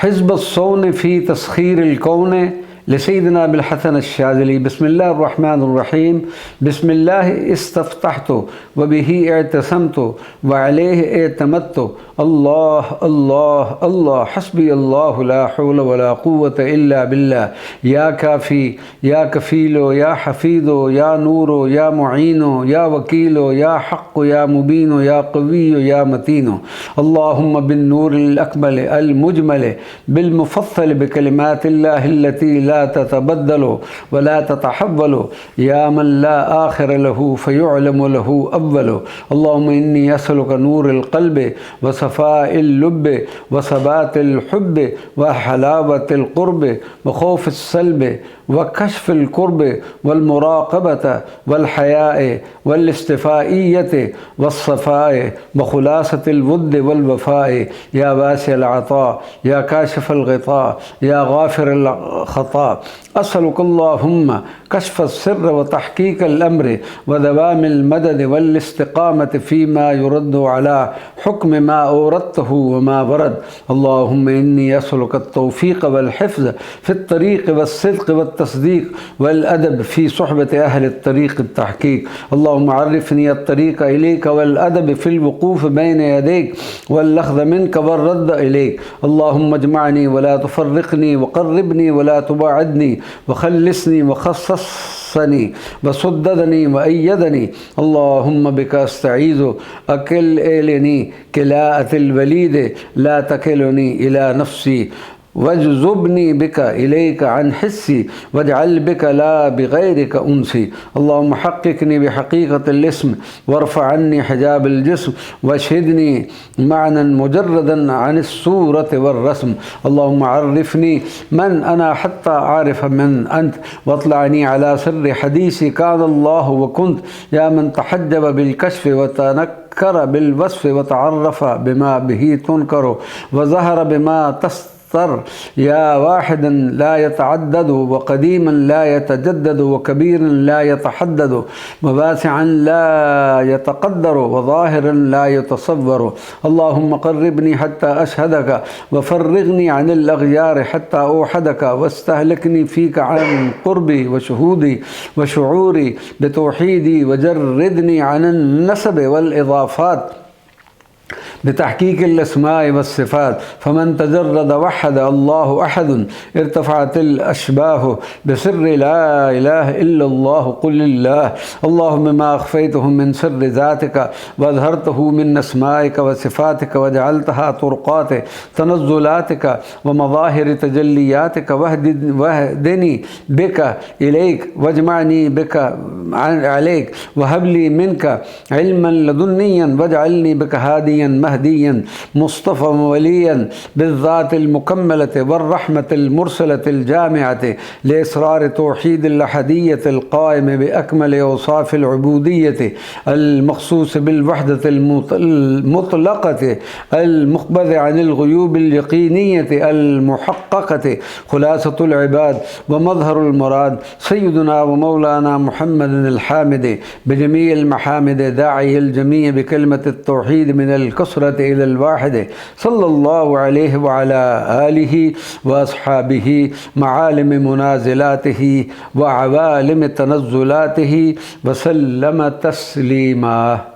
حزب الصون في تسخير الكون لسيدنا أبي الحسن الشاذلي. بسم الله الرحمن الرحيم. بسم الله استفتحت وبه اعتصمت وعليه اعتمدت. الله الله الله حسبي الله لا حول ولا قوة إلا بالله. يا كافي يا كفيل يا حفيظ يا نور يا معين يا وكيل يا حق يا مبين يا قوي يا متين. اللهم بالنور الأكمل المجمل بالمفصل بكلمات الله التي لا تتبدل ولا تتحول، يا من لا آخر له فيعلم له أول. اللهم إني أسألك نور القلب وصفاء اللب وثبات الحب وحلاوة القرب وخوف السلب وكشف الكرب والمراقبة والحياء والاستفائية والصفاء وخلاصة الود والوفاء. يا واسع العطاء يا كاشف الغطاء يا غافر الخطا، أسألك اللهم كشف السر وتحقيق الأمر ودوام المدد والاستقامة فيما يرد على حكم ما أوردته وما ورد. اللهم إني أسألك التوفيق والحفظ في الطريق والصدق والتصديق والأدب في صحبة أهل الطريق التحقيق. اللهم عرفني الطريق إليك والأدب في الوقوف بين يديك والأخذ منك والرد إليك. اللهم اجمعني ولا تفرقني وقربني ولا تباعدني وخلصني وخصصني وسددني وأيدني. اللهم بك أستعيذ أكل إلني كلاءة الوليد لا تكلني إلى نفسي واجذبني بك إليك عن حسي واجعل بك لا بغيرك أنسي. اللهم حققني بحقيقة الاسم وارفع عني حجاب الجسم واشهدني معنى مجردا عن الصورة والرسم. اللهم عرفني من أنا حتى أعرف من أنت واطلعني على سر حديثي كان الله وكنت. يا من تحجب بالكشف وتنكر بالوصف وتعرف بما به تنكر وظهر بما تستر. يا واحدا لا يتعدد وقديما لا يتجدد وكبيرا لا يتحدد وواسعا لا يتقدر وظاهرا لا يتصور. اللهم قربني حتى أشهدك وفرغني عن الأغيار حتى أوحدك واستهلكني فيك عن قربي وشهودي وشعوري بتوحيدي وجردني عن النسب والإضافات بتحقيق الأسماء والصفات. فمن تجرد وحد الله أحد ارتفعت الأشباه بسر لا إله إلا الله قل الله. اللهم ما أخفيته من سر ذاتك وأظهرته من أسمائك وصفاتك وجعلتها طرقات تنزلاتك ومظاهر تجلياتك واهدني بك إليك واجمعني بك عليك وهب لي منك علما لدنيا واجعلني بك هاديا مهديا مصطفى وليا بالذات المكملة والرحمة المرسلة الجامعة لإسرار توحيد الأحدية القائم بأكمل أوصاف العبودية المخصوص بالوحدة المطلقة المخبذ عن الغيوب اليقينية المحققة خلاصة العباد ومظهر المراد سيدنا ومولانا محمد الحامد بجميع المحامد داعي الجميع بكلمة التوحيد من الكسرة إلى الواحد صلى الله عليه وعلى آله وأصحابه معالم منازلاته وعوالم تنزلاته وسلم تسليما.